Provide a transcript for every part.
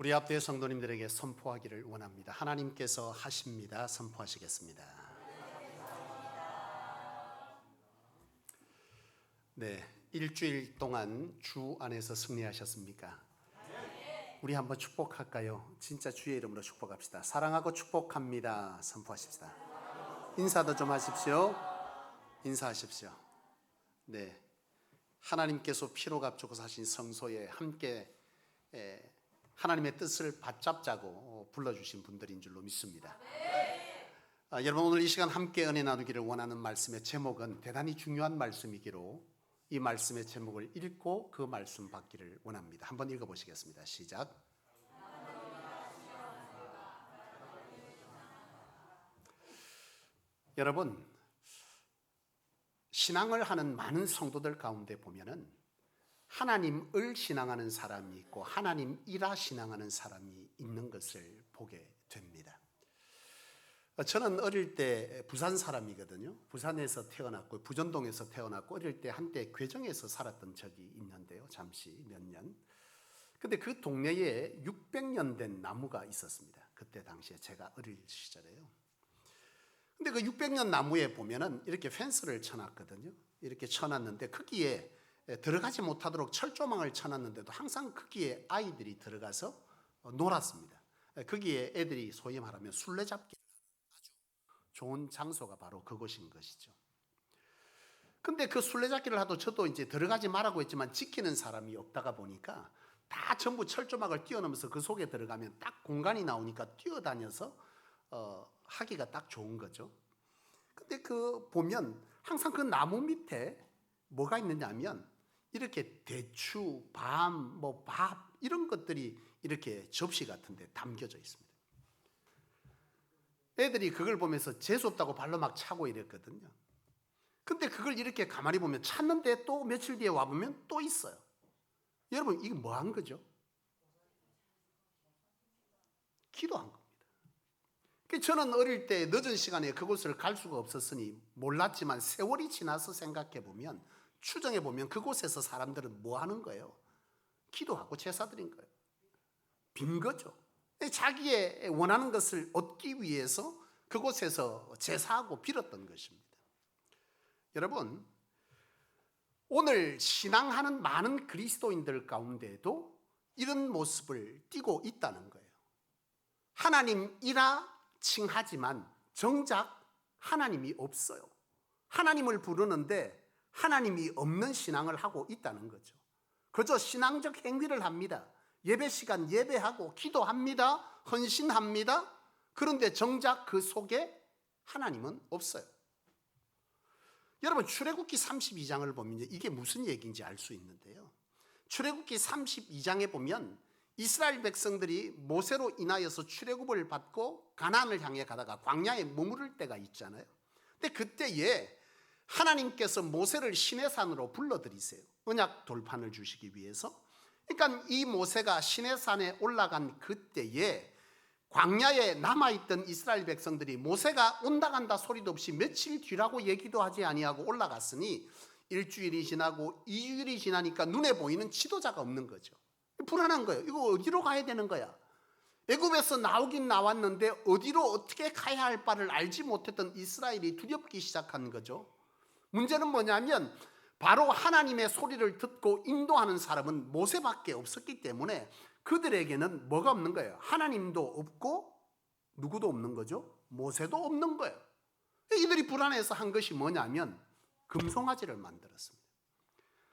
우리 앞에 성도님들에게 선포하기를 원합니다. 하나님께서 하십니다. 선포하시겠습니다. 네, 일주일 동안 주 안에서 승리하셨습니까? 우리 한번 축복할까요? 진짜 주의 이름으로 축복합시다. 사랑하고 축복합니다. 선포하십시다. 인사도 좀 하십시오. 인사하십시오. 네, 하나님께서 피로 값주고 사신 성소에 함께 하나님의 뜻을 받잡자고 불러주신 분들인 줄로 믿습니다. 여러분, 오늘 이 시간 함께 은혜 나누기를 원하는 말씀의 제목은 대단히 중요한 말씀이기로 이 말씀의 제목을 읽고 그 말씀 받기를 원합니다. 한번 읽어보시겠습니다. 시작. 여러분, 신앙을 하는 많은 성도들 가운데 보면은 하나님을 신앙하는 사람이 있고 하나님이라 신앙하는 사람이 있는 것을 보게 됩니다. 저는 어릴 때 부산 사람이거든요. 부산에서 태어났고 부전동에서 태어났고 어릴 때 한때 괴정에서 살았던 적이 있는데요. 잠시 몇 년. 근데 그 동네에 600년 된 나무가 있었습니다. 그때 당시에 제가 어릴 시절에요. 근데 그 600년 나무에 보면은 이렇게 펜스를 쳐놨거든요. 이렇게 쳐놨는데 거기에 들어가지 못하도록 철조망을 쳐놨는데도 항상 거기에 아이들이 들어가서 놀았습니다. 거기에 애들이 소위 말하면 술래잡기 아주 좋은 장소가 바로 그곳인 것이죠. 근데 그 술래잡기를 하도 저도 이제 들어가지 말라고 했지만 지키는 사람이 없다가 보니까 다 전부 철조망을 뛰어넘어서 그 속에 들어가면 딱 공간이 나오니까 뛰어다녀서 하기가 딱 좋은 거죠. 근데 그 보면 항상 그 나무 밑에 뭐가 있느냐 하면 이렇게 대추, 밤, 밥 이런 것들이 이렇게 접시 같은 데 담겨져 있습니다. 애들이 그걸 보면서 재수없다고 발로 막 차고 이랬거든요. 근데 그걸 이렇게 가만히 보면 찾는데 또 며칠 뒤에 와보면 또 있어요. 여러분, 이게 뭐 한 거죠? 기도한 겁니다. 저는 어릴 때 늦은 시간에 그곳을 갈 수가 없었으니 몰랐지만 세월이 지나서 생각해 보면 추정해 보면 그곳에서 사람들은 뭐 하는 거예요? 기도하고 제사 드린 거예요. 빈 거죠. 자기의 원하는 것을 얻기 위해서 그곳에서 제사하고 빌었던 것입니다. 여러분, 오늘 신앙하는 많은 그리스도인들 가운데에도 이런 모습을 띠고 있다는 거예요. 하나님이라 칭하지만 정작 하나님이 없어요. 하나님을 부르는데 하나님이 없는 신앙을 하고 있다는 거죠. 그저 신앙적 행위를 합니다. 예배 시간 예배하고 기도합니다. 헌신합니다. 그런데 정작 그 속에 하나님은 없어요. 여러분, 출애굽기 32장을 보면 이게 무슨 얘기인지 알 수 있는데요. 출애굽기 32장에 보면 이스라엘 백성들이 모세로 인하여서 출애굽을 받고 가나안을 향해 가다가 광야에 머무를 때가 있잖아요. 근데 그때에 하나님께서 모세를 시내산으로 불러들이세요. 언약 돌판을 주시기 위해서. 그러니까 이 모세가 시내산에 올라간 그때에 광야에 남아있던 이스라엘 백성들이 모세가 온다 간다 소리도 없이 며칠 뒤라고 얘기도 하지 아니하고 올라갔으니 일주일이 지나고 2주일이 지나니까 눈에 보이는 지도자가 없는 거죠. 불안한 거예요. 이거 어디로 가야 되는 거야? 애굽에서 나오긴 나왔는데 어디로 어떻게 가야 할 바를 알지 못했던 이스라엘이 두렵기 시작한 거죠. 문제는 뭐냐면 바로 하나님의 소리를 듣고 인도하는 사람은 모세밖에 없었기 때문에 그들에게는 뭐가 없는 거예요? 하나님도 없고 누구도 없는 거죠? 모세도 없는 거예요. 이들이 불안해서 한 것이 뭐냐면 금송아지를 만들었습니다.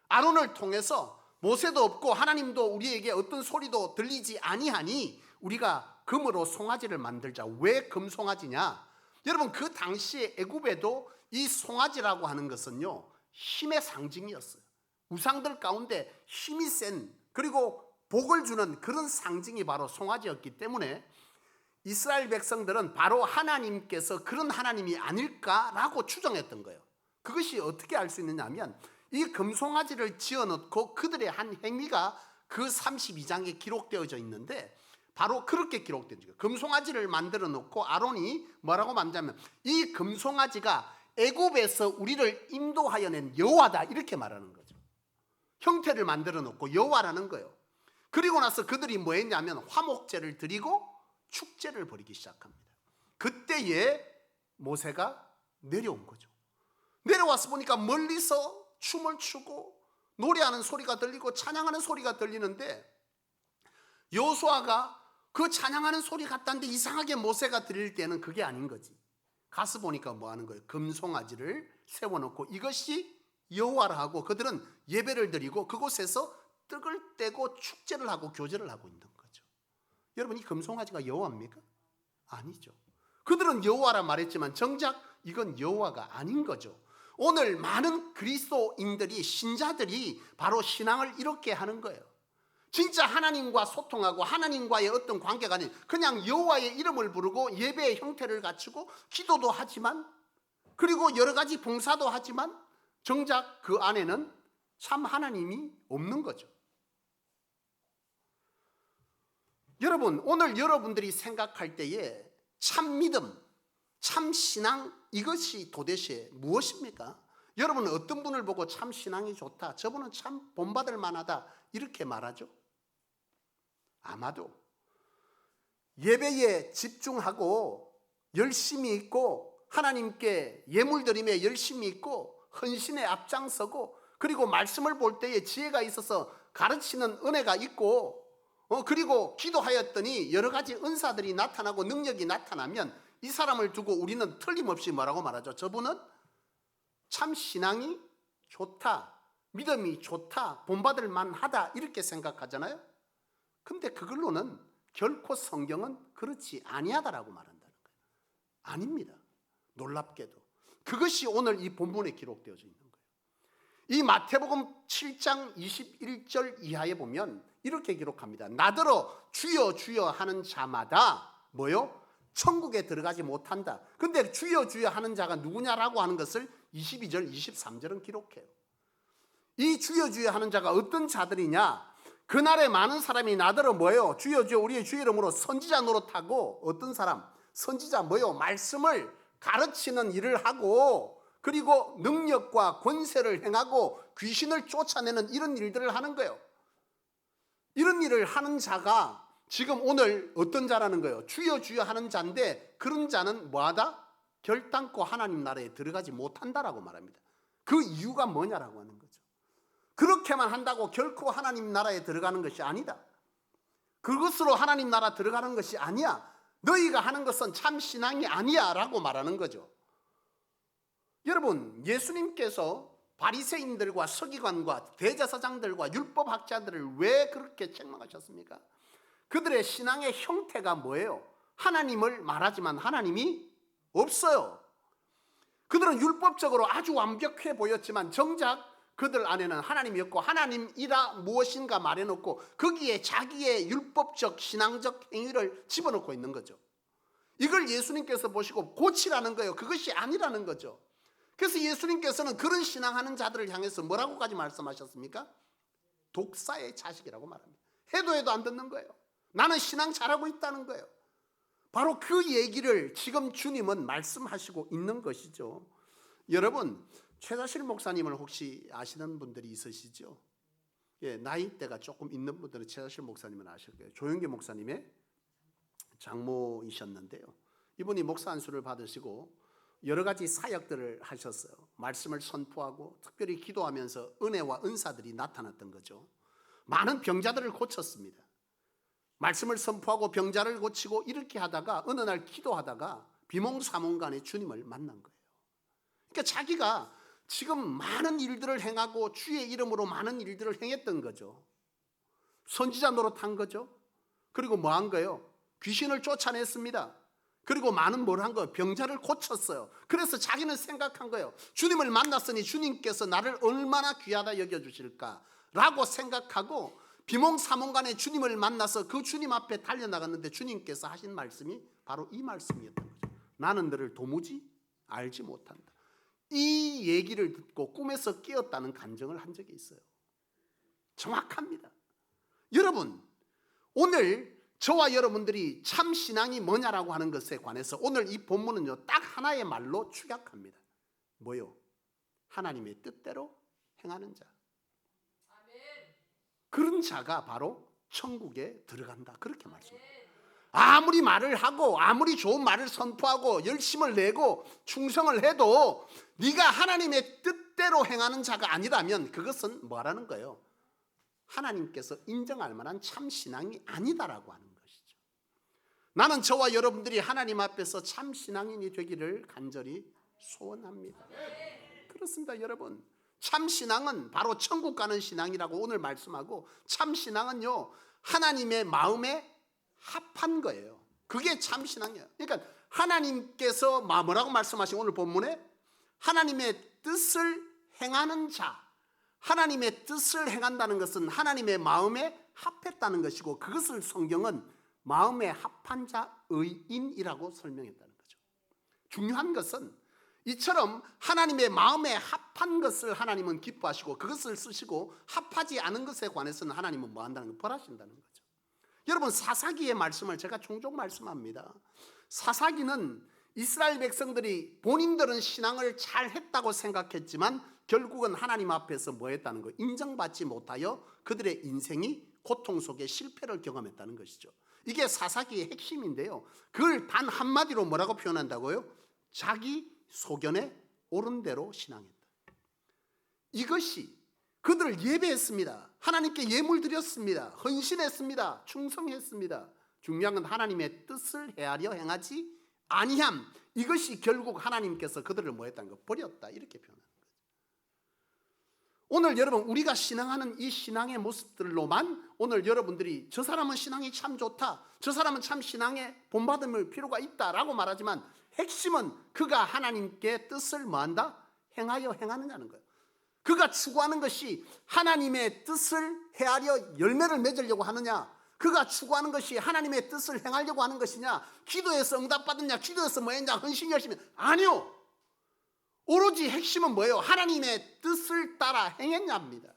아론을 통해서 모세도 없고 하나님도 우리에게 어떤 소리도 들리지 아니하니 우리가 금으로 송아지를 만들자. 왜 금송아지냐? 여러분, 그 당시에 애굽에도 이 송아지라고 하는 것은요, 힘의 상징이었어요. 우상들 가운데 힘이 센, 그리고 복을 주는 그런 상징이 바로 송아지였기 때문에 이스라엘 백성들은 바로 하나님께서 그런 하나님이 아닐까라고 추정했던 거예요. 그것이 어떻게 알 수 있느냐 하면 이 금송아지를 지어놓고 그들의 한 행위가 그 32장에 기록되어져 있는데 바로 그렇게 기록된 거예요. 금송아지를 만들어 놓고 아론이 뭐라고 말하냐면 이 금송아지가 애굽에서 우리를 인도하여 낸 여호와다 이렇게 말하는 거죠. 형태를 만들어 놓고 여호와라는 거예요. 그리고 나서 그들이 뭐 했냐면 화목제를 드리고 축제를 벌이기 시작합니다. 그때에 모세가 내려온 거죠. 내려와서 보니까 멀리서 춤을 추고 노래하는 소리가 들리고 찬양하는 소리가 들리는데, 여호수아가 그 찬양하는 소리 같다는데 이상하게 모세가 들릴 때는 그게 아닌 거지. 가서 보니까 뭐 하는 거예요? 금송아지를 세워놓고 이것이 여호와라 하고 그들은 예배를 드리고 그곳에서 떡을 떼고 축제를 하고 교제를 하고 있는 거죠. 여러분, 이 금송아지가 여호와입니까? 아니죠. 그들은 여호와라 말했지만 정작 이건 여호와가 아닌 거죠. 오늘 많은 그리스도인들이, 신자들이 바로 신앙을 이렇게 하는 거예요. 진짜 하나님과 소통하고 하나님과의 어떤 관계가 아닌 그냥 여호와의 이름을 부르고 예배의 형태를 갖추고 기도도 하지만, 그리고 여러 가지 봉사도 하지만 정작 그 안에는 참 하나님이 없는 거죠. 여러분, 오늘 여러분들이 생각할 때에 참 믿음, 참 신앙, 이것이 도대체 무엇입니까? 여러분은 어떤 분을 보고 참 신앙이 좋다, 저분은 참 본받을 만하다 이렇게 말하죠? 아마도 예배에 집중하고 열심히 있고 하나님께 예물 드림에 열심히 있고 헌신에 앞장서고, 그리고 말씀을 볼 때에 지혜가 있어서 가르치는 은혜가 있고, 그리고 기도하였더니 여러 가지 은사들이 나타나고 능력이 나타나면 이 사람을 두고 우리는 틀림없이 뭐라고 말하죠? 저분은 참 신앙이 좋다, 믿음이 좋다, 본받을 만하다 이렇게 생각하잖아요. 근데 그걸로는 결코 성경은 그렇지 아니하다라고 말한다는 거예요. 아닙니다. 놀랍게도 그것이 오늘 이 본문에 기록되어져 있는 거예요. 이 마태복음 7장 21절 이하에 보면 이렇게 기록합니다. 나더러 주여 주여 하는 자마다 뭐요? 천국에 들어가지 못한다. 근데 주여 주여 하는 자가 누구냐라고 하는 것을 22절 23절은 기록해요. 이 주여 주여 하는 자가 어떤 자들이냐? 그날에 많은 사람이 나더러 뭐예요? 주여 주여 우리의 주의 이름으로 선지자 노릇하고, 어떤 사람? 선지자 뭐예요? 말씀을 가르치는 일을 하고, 그리고 능력과 권세를 행하고 귀신을 쫓아내는 이런 일들을 하는 거예요. 이런 일을 하는 자가 지금 오늘 어떤 자라는 거예요? 주여 주여 하는 자인데, 그런 자는 뭐하다? 결단코 하나님 나라에 들어가지 못한다라고 말합니다. 그 이유가 뭐냐라고 하는 거죠. 그렇게만 한다고 결코 하나님 나라에 들어가는 것이 아니다. 그것으로 하나님 나라 들어가는 것이 아니야. 너희가 하는 것은 참 신앙이 아니야 라고 말하는 거죠. 여러분, 예수님께서 바리새인들과 서기관과 대제사장들과 율법학자들을 왜 그렇게 책망하셨습니까? 그들의 신앙의 형태가 뭐예요? 하나님을 말하지만 하나님이 없어요. 그들은 율법적으로 아주 완벽해 보였지만 정작 그들 안에는 하나님이 없고, 하나님이라 무엇인가 말해놓고 거기에 자기의 율법적 신앙적 행위를 집어넣고 있는 거죠. 이걸 예수님께서 보시고 고치라는 거예요. 그것이 아니라는 거죠. 그래서 예수님께서는 그런 신앙하는 자들을 향해서 뭐라고까지 말씀하셨습니까? 독사의 자식이라고 말합니다. 해도 안 듣는 거예요. 나는 신앙 잘하고 있다는 거예요. 바로 그 얘기를 지금 주님은 말씀하시고 있는 것이죠. 여러분, 최다실 목사님을 혹시 아시는 분들이 있으시죠? 예, 나이대가 조금 있는 분들은 최다실 목사님은 아실 거예요. 조영기 목사님의 장모이셨는데요. 이분이 목사 안수를 받으시고 여러 가지 사역들을 하셨어요. 말씀을 선포하고 특별히 기도하면서 은혜와 은사들이 나타났던 거죠. 많은 병자들을 고쳤습니다. 말씀을 선포하고 병자를 고치고 이렇게 하다가 어느 날 기도하다가 비몽사몽간에 주님을 만난 거예요. 그러니까 자기가 지금 많은 일들을 행하고 주의 이름으로 많은 일들을 행했던 거죠. 선지자 노릇한 거죠. 그리고 뭐 한 거예요? 귀신을 쫓아냈습니다. 그리고 많은 뭘 한 거예요? 병자를 고쳤어요. 그래서 자기는 생각한 거예요. 주님을 만났으니 주님께서 나를 얼마나 귀하다 여겨주실까라고 생각하고 비몽사몽간에 주님을 만나서 그 주님 앞에 달려나갔는데 주님께서 하신 말씀이 바로 이 말씀이었던 거죠. 나는 너를 도무지 알지 못한다. 이 얘기를 듣고 꿈에서 깨었다는 간증을 한 적이 있어요. 정확합니다. 여러분, 오늘 저와 여러분들이 참 신앙이 뭐냐라고 하는 것에 관해서 오늘 이 본문은요, 딱 하나의 말로 축약합니다. 뭐요? 하나님의 뜻대로 행하는 자. 그런 자가 바로 천국에 들어간다. 그렇게 말씀합니다. 아무리 말을 하고 아무리 좋은 말을 선포하고 열심을 내고 충성을 해도 네가 하나님의 뜻대로 행하는 자가 아니라면 그것은 뭐라는 거예요? 하나님께서 인정할 만한 참 신앙이 아니다라고 하는 것이죠. 나는 저와 여러분들이 하나님 앞에서 참 신앙인이 되기를 간절히 소원합니다. 그렇습니다, 여러분. 참 신앙은 바로 천국 가는 신앙이라고 오늘 말씀하고, 참 신앙은요 하나님의 마음에 합한 거예요. 그게 참 신앙이에요. 그러니까 하나님께서 뭐라고 말씀하신 오늘 본문에 하나님의 뜻을 행하는 자, 하나님의 뜻을 행한다는 것은 하나님의 마음에 합했다는 것이고, 그것을 성경은 마음에 합한 자 의인이라고 설명했다는 거죠. 중요한 것은 이처럼 하나님의 마음에 합한 것을 하나님은 기뻐하시고 그것을 쓰시고, 합하지 않은 것에 관해서는 하나님은 뭐 한다는 거? 벌하신다는 거죠. 여러분, 사사기의 말씀을 제가 종종 말씀합니다. 사사기는 이스라엘 백성들이 본인들은 신앙을 잘 했다고 생각했지만 결국은 하나님 앞에서 뭐 했다는 거? 인정받지 못하여 그들의 인생이 고통 속에 실패를 경험했다는 것이죠. 이게 사사기의 핵심인데요, 그걸 단 한마디로 뭐라고 표현한다고요? 자기 소견에 옳은 대로 신앙했다. 이것이 그들 예배했습니다. 하나님께 예물 드렸습니다. 헌신했습니다. 충성했습니다. 중요한 건 하나님의 뜻을 헤아려 행하지 아니함. 이것이 결국 하나님께서 그들을 뭐 했다는 거? 버렸다. 이렇게 표현하는 거죠. 오늘 여러분, 우리가 신앙하는 이 신앙의 모습들로만 오늘 여러분들이 저 사람은 신앙이 참 좋다, 저 사람은 참 신앙에 본받을 필요가 있다라고 말하지만, 핵심은 그가 하나님께 뜻을 뭐한다? 행하여 행하느냐는 거예요. 그가 추구하는 것이 하나님의 뜻을 헤아려 열매를 맺으려고 하느냐, 그가 추구하는 것이 하나님의 뜻을 행하려고 하는 것이냐, 기도해서 응답받느냐, 기도해서 뭐 했냐, 헌신 열심히, 아니요. 오로지 핵심은 뭐예요? 하나님의 뜻을 따라 행했냐입니다.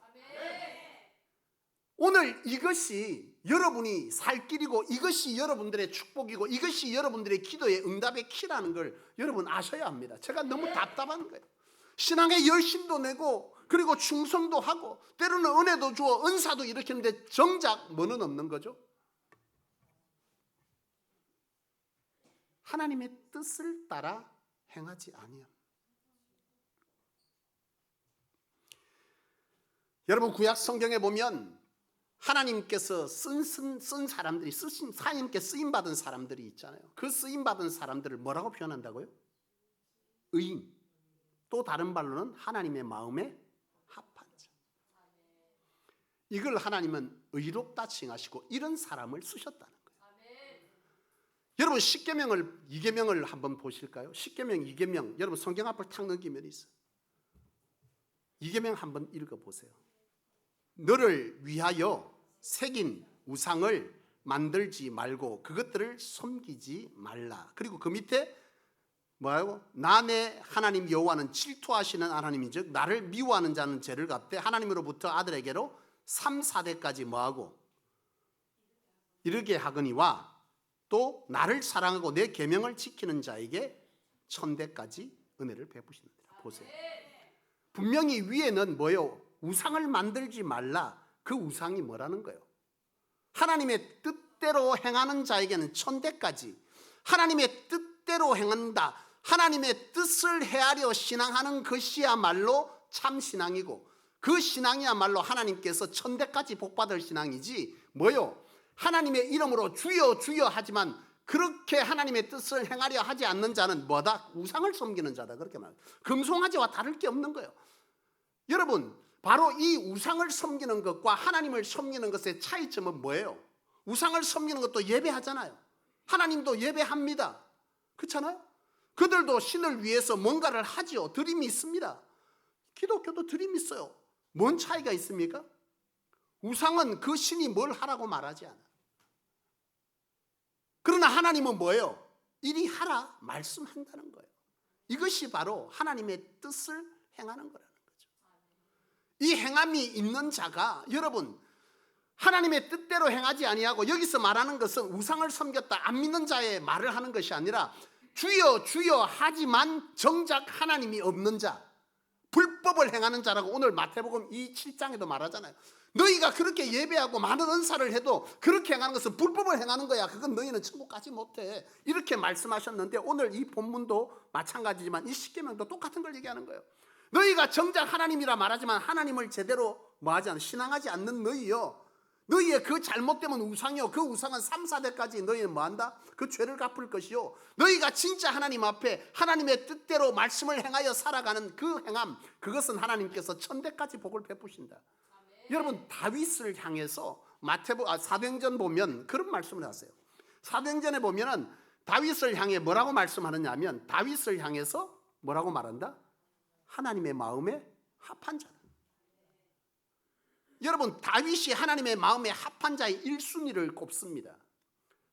오늘 이것이 여러분이 살 길이고, 이것이 여러분들의 축복이고, 이것이 여러분들의 기도의 응답의 키라는 걸 여러분 아셔야 합니다. 제가 너무 답답한 거예요. 신앙에 열심도 내고 그리고 충성도 하고 때로는 은혜도 주어 은사도 일으키는데 정작 뭐는 없는 거죠? 하나님의 뜻을 따라 행하지 아니함. 여러분, 구약 성경에 보면 하나님께서 쓴 사람들이, 하나님께 쓰임받은 사람들이 있잖아요. 그 쓰임받은 사람들을 뭐라고 표현한다고요? 의인. 또 다른 말로는 하나님의 마음에 합한 자. 이걸 하나님은 의롭다 칭하시고 이런 사람을 쓰셨다는 거예요. 여러분, 10계명을 2계명을 한번 보실까요? 10계명 2계명 여러분 성경 앞을 탁 넘기면 있어요. 2계명 한번 읽어보세요. 너를 위하여 새긴 우상을 만들지 말고 그것들을 섬기지 말라. 그리고 그 밑에 뭐라고? 나 내 하나님 여호와는 질투하시는 하나님인즉 나를 미워하는 자는 죄를 갚되 하나님으로부터 아들에게로 3, 4대까지 뭐하고 이르게 하거니와 또 나를 사랑하고 내 계명을 지키는 자에게 1000대까지 은혜를 베푸시느니라. 보세요. 분명히 위에는 뭐예요? 우상을 만들지 말라. 그 우상이 뭐라는 거예요? 하나님의 뜻대로 행하는 자에게는 1000대까지. 하나님의 뜻대로 행한다, 하나님의 뜻을 헤아려 신앙하는 것이야말로 참 신앙이고, 그 신앙이야말로 하나님께서 1000대까지 복받을 신앙이지 뭐요? 하나님의 이름으로 주여 주여 하지만 그렇게 하나님의 뜻을 행하려 하지 않는 자는 뭐다? 우상을 섬기는 자다. 그렇게 말합니다. 금송아지와 다를 게 없는 거예요. 여러분, 바로 이 우상을 섬기는 것과 하나님을 섬기는 것의 차이점은 뭐예요? 우상을 섬기는 것도 예배하잖아요. 하나님도 예배합니다. 그렇잖아요? 그들도 신을 위해서 뭔가를 하지요. 드림이 있습니다. 기독교도 드림이 있어요. 뭔 차이가 있습니까? 우상은 그 신이 뭘 하라고 말하지 않아요. 그러나 하나님은 뭐예요? 이리 하라 말씀한다는 거예요. 이것이 바로 하나님의 뜻을 행하는 거라는 거죠. 이 행함이 있는 자가 여러분 하나님의 뜻대로 행하지 아니하고, 여기서 말하는 것은 우상을 섬겼다 안 믿는 자의 말을 하는 것이 아니라 주여 주여 하지만 정작 하나님이 없는 자, 불법을 행하는 자라고 오늘 마태복음 이 7장에도 말하잖아요. 너희가 그렇게 예배하고 많은 은사를 해도 그렇게 행하는 것은 불법을 행하는 거야. 그건 너희는 천국 가지 못해. 이렇게 말씀하셨는데 오늘 이 본문도 마찬가지지만 이 십계명도 똑같은 걸 얘기하는 거예요. 너희가 정작 하나님이라 말하지만 하나님을 제대로 뭐하지 않아 신앙하지 않는 너희요, 너희의 그 잘못되면 우상이요, 그 우상은 3, 4대까지 너희는 뭐한다? 그 죄를 갚을 것이요, 너희가 진짜 하나님 앞에 하나님의 뜻대로 말씀을 행하여 살아가는 그 행함, 그것은 하나님께서 천대까지 복을 베푸신다. 여러분, 다윗을 향해서 사도행전 보면 그런 말씀을 하세요. 사도행전에 보면은 다윗을 향해 뭐라고 말씀하느냐 하면, 다윗을 향해서 뭐라고 말한다? 하나님의 마음에 합한 자다. 여러분, 다윗이 하나님의 마음에 합한 자의 1순위를 꼽습니다.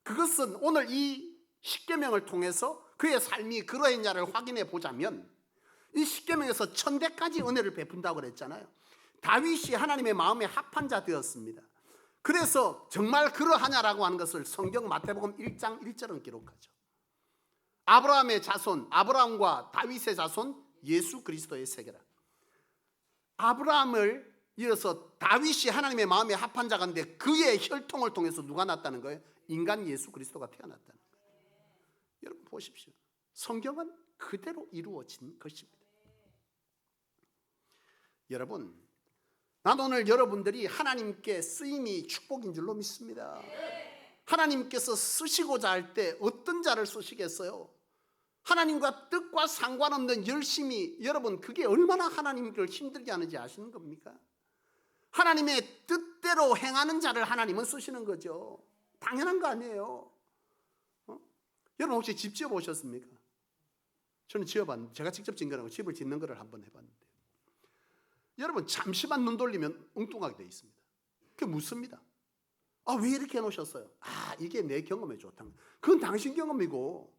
그것은 오늘 이 십계명을 통해서 그의 삶이 그러했냐를 확인해 보자면, 이 십계명에서 천대까지 은혜를 베푼다고 그랬잖아요. 다윗이 하나님의 마음에 합한 자 되었습니다. 그래서 정말 그러하냐라고 하는 것을 성경 마태복음 1장 1절은 기록하죠. 아브라함의 자손, 아브라함과 다윗의 자손 예수 그리스도의 세계라. 아브라함을 이어서 다윗이 하나님의 마음에 합한 자가 있는데 그의 혈통을 통해서 누가 났다는 거예요? 인간 예수 그리스도가 태어났다는 거예요. 여러분 보십시오. 성경은 그대로 이루어진 것입니다. 여러분, 난 오늘 여러분들이 하나님께 쓰임이 축복인 줄로 믿습니다. 하나님께서 쓰시고자 할 때 어떤 자를 쓰시겠어요? 하나님과 뜻과 상관없는 열심히, 여러분 그게 얼마나 하나님을 힘들게 하는지 아시는 겁니까? 하나님의 뜻대로 행하는 자를 하나님은 쓰시는 거죠. 당연한 거 아니에요. 여러분 혹시 집 지어 보셨습니까? 저는 지어봤는데, 제가 직접 짓는 거라고 집을 짓는 거를 한번 해봤는데, 여러분 잠시만 눈 돌리면 엉뚱하게 되어 있습니다. 그게 묻습니다. 왜 이렇게 해놓으셨어요? 이게 내 경험에 좋다는 거예요. 그건 당신 경험이고,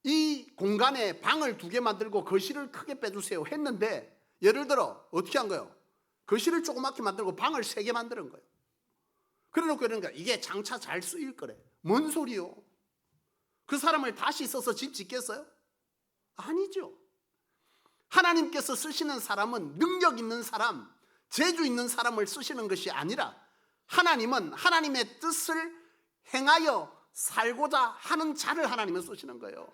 이 공간에 방을 2개 만들고 거실을 크게 빼주세요 했는데, 예를 들어 어떻게 한 거예요? 거실을 조그맣게 만들고 방을 3개 만드는 거예요. 그래놓고 이러니까 이게 장차 잘 쓰일 거래. 뭔 소리요? 그 사람을 다시 써서 집 짓겠어요? 아니죠. 하나님께서 쓰시는 사람은 능력 있는 사람, 재주 있는 사람을 쓰시는 것이 아니라, 하나님은 하나님의 뜻을 행하여 살고자 하는 자를 하나님은 쓰시는 거예요.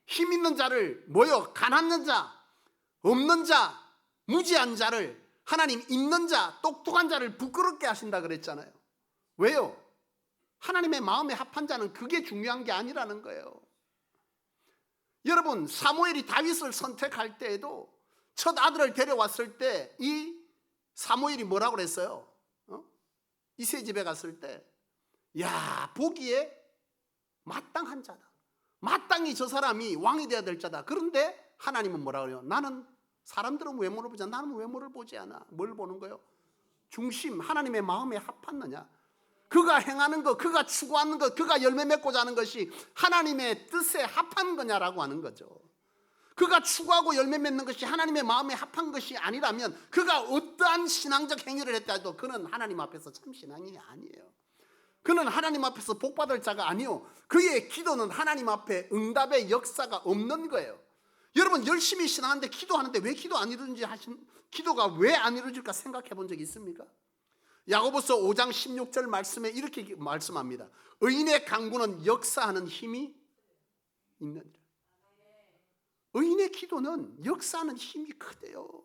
힘 있는 자를, 가난한 자, 없는 자, 무지한 자를, 하나님 있는 자, 똑똑한 자를 부끄럽게 하신다 그랬잖아요. 왜요? 하나님의 마음에 합한 자는 그게 중요한 게 아니라는 거예요. 여러분, 사무엘이 다윗을 선택할 때에도 첫 아들을 데려왔을 때 이 사무엘이 뭐라고 그랬어요? 이세 집에 갔을 때, 야, 보기에 마땅한 자다, 마땅히 저 사람이 왕이 되어야 될 자다. 그런데 하나님은 뭐라고 그래요? 나는, 사람들은 외모를 보지 않아, 나는 외모를 보지 않아. 뭘 보는 거예요? 중심, 하나님의 마음에 합했느냐, 그가 행하는 것, 그가 추구하는 것, 그가 열매 맺고자 하는 것이 하나님의 뜻에 합한 거냐라고 하는 거죠. 그가 추구하고 열매 맺는 것이 하나님의 마음에 합한 것이 아니라면, 그가 어떠한 신앙적 행위를 했다 해도 그는 하나님 앞에서 참 신앙이 아니에요. 그는 하나님 앞에서 복받을 자가 아니요, 그의 기도는 하나님 앞에 응답의 역사가 없는 거예요. 여러분, 열심히 신앙하는데 기도하는데 왜 기도 안 이루는지 기도가 왜 안 이루어질까 생각해 본 적이 있습니까? 야고보서 5장 16절 말씀에 이렇게 말씀합니다. 의인의 간구는 역사하는 힘이 있느니라. 의인의 기도는 역사하는 힘이 크대요.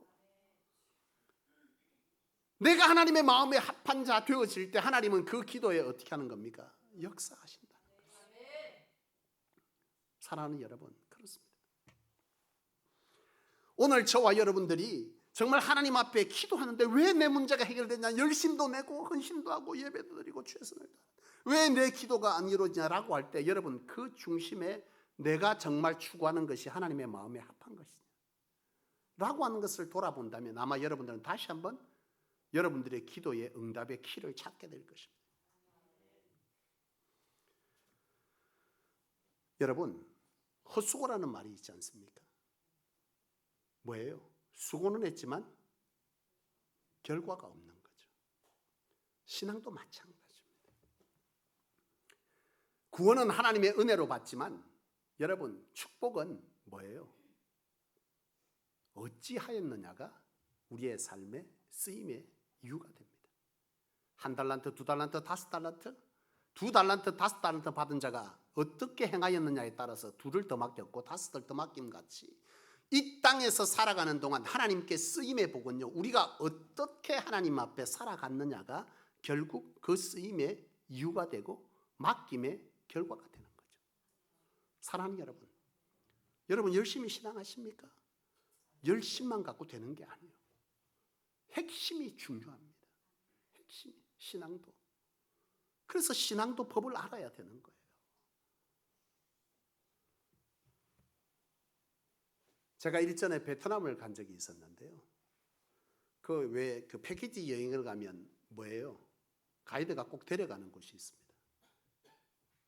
내가 하나님의 마음에 합한 자 되어질 때 하나님은 그 기도에 어떻게 하는 겁니까? 역사하신다. 사랑하는 여러분, 그렇습니다. 오늘 저와 여러분들이 정말 하나님 앞에 기도하는데 왜 내 문제가 해결되냐, 열심도 내고 헌신도 하고 예배도 드리고 최선을 다하는데 왜 내 기도가 안 이루어지냐라고 할 때, 여러분 그 중심에 내가 정말 추구하는 것이 하나님의 마음에 합한 것이냐 라고 하는 것을 돌아본다면, 아마 여러분들은 다시 한번 여러분들의 기도의 응답의 키를 찾게 될 것입니다. 여러분, 헛수고라는 말이 있지 않습니까? 뭐예요? 수고는 했지만 결과가 없는 거죠. 신앙도 마찬가지입니다. 구원은 하나님의 은혜로 받지만, 여러분 축복은 뭐예요? 어찌하였느냐가 우리의 삶의 쓰임의 이유가 됩니다. 1달란트, 2달란트, 5달란트, 2달란트, 5달란트 받은 자가 어떻게 행하였느냐에 따라서 2를 더 맡겼고 5을 더 맡김 같이 이 땅에서 살아가는 동안 하나님께 쓰임의 복은요, 우리가 어떻게 하나님 앞에 살아갔느냐가 결국 그 쓰임의 이유가 되고 맡김의 결과가 되는 거죠. 사랑하는 여러분, 여러분 열심히 신앙하십니까? 열심만 갖고 되는 게 아니에요. 핵심이 중요합니다. 핵심이, 신앙도. 그래서 신앙도 법을 알아야 되는 거예요. 제가 일전에 베트남을 간 적이 있었는데요. 그 패키지 여행을 가면 뭐예요? 가이드가 꼭 데려가는 곳이 있습니다.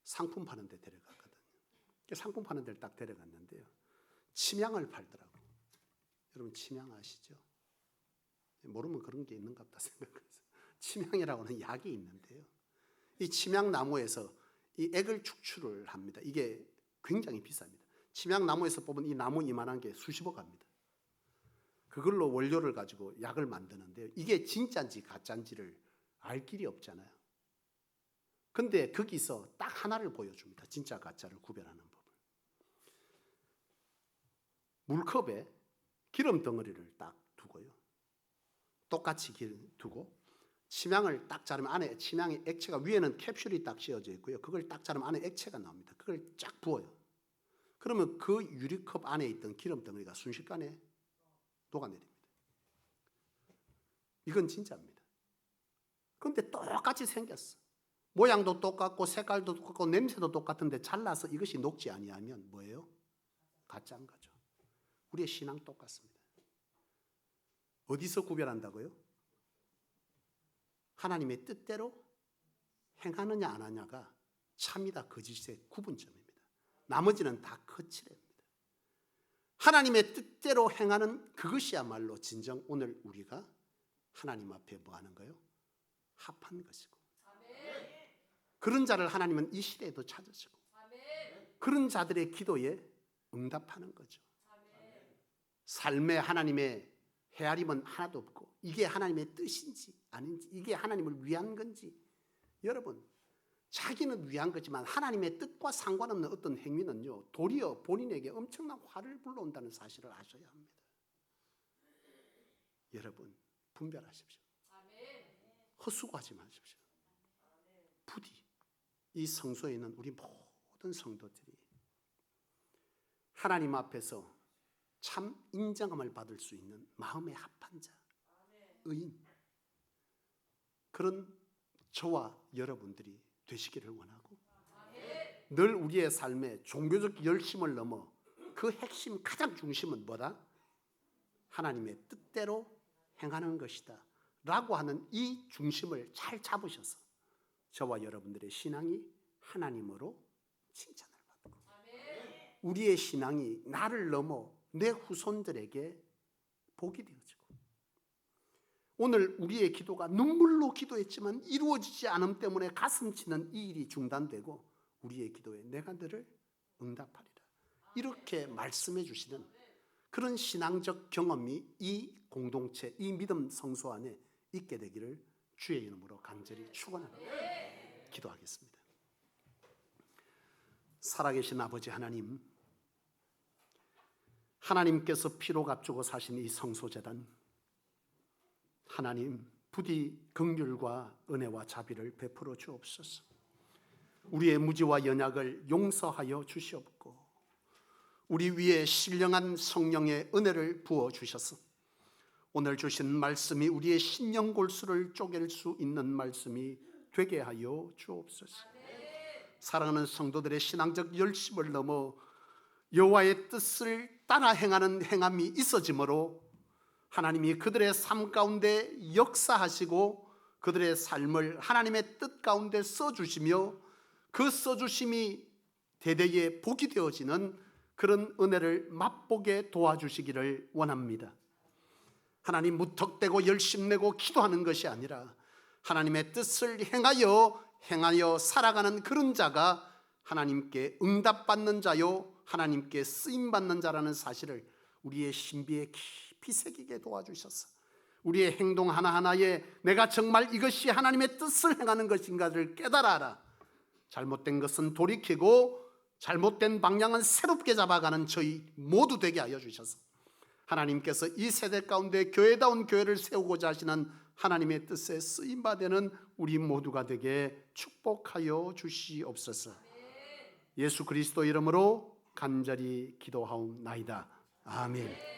상품 파는 데 데려갔거든요. 상품 파는 데를 딱 데려갔는데요. 침향을 팔더라고요. 여러분 침향 아시죠? 모르면 그런 게 있는가 보다 생각해서. 침향이라고 하는 약이 있는데요. 이 침향나무에서 이 액을 축출을 합니다. 이게 굉장히 비쌉니다. 침향나무에서 뽑은 이 나무 이만한 게 수십억 합니다. 그걸로 원료를 가지고 약을 만드는데요. 이게 진짜인지 가짜인지를 알 길이 없잖아요. 근데 거기서 딱 하나를 보여줍니다. 진짜 가짜를 구별하는 법을. 물컵에 기름 덩어리를 딱 두고요. 똑같이 두고 침향을 딱 자르면 안에 침향의 액체가, 위에는 캡슐이 딱 씌워져 있고요. 그걸 딱 자르면 안에 액체가 나옵니다. 그걸 쫙 부어요. 그러면 그 유리컵 안에 있던 기름 덩어리가 순식간에 녹아내립니다. 이건 진짜입니다. 그런데 똑같이 생겼어. 모양도 똑같고 색깔도 똑같고 냄새도 똑같은데 잘라서 이것이 녹지 아니하면 뭐예요? 가짜인 거죠. 우리의 신앙 똑같습니다. 어디서 구별한다고요? 하나님의 뜻대로 행하느냐 안 하냐가 참이다 거짓의 구분점입니다. 나머지는 다 거칠입니다. 하나님의 뜻대로 행하는 그것이야말로 진정 오늘 우리가 하나님 앞에 뭐 하는 거예요? 합한 것이고. 그런 자를 하나님은 이 시대에도 찾으시고 그런 자들의 기도에 응답하는 거죠. 삶에 하나님의 헤아림은 하나도 없고 이게 하나님의 뜻인지 아닌지, 이게 하나님을 위한 건지, 여러분 자기는 위한 거지만 하나님의 뜻과 상관없는 어떤 행위는요 도리어 본인에게 엄청난 화를 불러온다는 사실을 아셔야 합니다. 여러분 분별하십시오. 헛수고하지 마십시오. 부디 이 성소에 있는 우리 모든 성도들이 하나님 앞에서 참 인정함을 받을 수 있는 마음의 합한 자, 의인, 그런 저와 여러분들이 되시기를 원하고 늘 우리의 삶에 종교적 열심을 넘어 그 핵심, 가장 중심은 뭐다? 하나님의 뜻대로 행하는 것이다 라고 하는 이 중심을 잘 잡으셔서 저와 여러분들의 신앙이 하나님으로 칭찬을 받고 우리의 신앙이 나를 넘어 내 후손들에게 복이 되어지고, 오늘 우리의 기도가 눈물로 기도했지만 이루어지지 않음 때문에 가슴 치는 이 일이 중단되고 우리의 기도에 내가 너를 응답하리라 이렇게 말씀해 주시는 그런 신앙적 경험이 이 공동체, 이 믿음 성소 안에 있게 되기를 주의 이름으로 간절히 축원합니다. 기도하겠습니다. 살아계신 아버지 하나님, 하나님께서 피로 값주고 사신 이 성소제단, 하나님 부디 긍휼과 은혜와 자비를 베풀어 주옵소서. 우리의 무지와 연약을 용서하여 주시옵고 우리 위에 신령한 성령의 은혜를 부어 주셔서 오늘 주신 말씀이 우리의 신령 골수를 쪼갤 수 있는 말씀이 되게 하여 주옵소서. 사랑하는 성도들의 신앙적 열심을 넘어 여호와의 뜻을 따라 행하는 행함이 있어지므로 하나님이 그들의 삶 가운데 역사하시고 그들의 삶을 하나님의 뜻 가운데 써주시며 그 써주심이 대대에 복이 되어지는 그런 은혜를 맛보게 도와주시기를 원합니다. 하나님 무턱대고 열심내고 기도하는 것이 아니라 하나님의 뜻을 행하여 살아가는 그런 자가 하나님께 응답받는 자요 하나님께 쓰임받는 자라는 사실을 우리의 신비에 깊이 새기게 도와주셔서 우리의 행동 하나하나에 내가 정말 이것이 하나님의 뜻을 행하는 것인가를 깨달아라. 잘못된 것은 돌이키고 잘못된 방향은 새롭게 잡아가는 저희 모두 되게 하여 주셔서 하나님께서 이 세대 가운데 교회다운 교회를 세우고자 하시는 하나님의 뜻에 쓰임받는 우리 모두가 되게 축복하여 주시옵소서. 예수 그리스도 이름으로 간절히 기도하옵나이다. 아멘.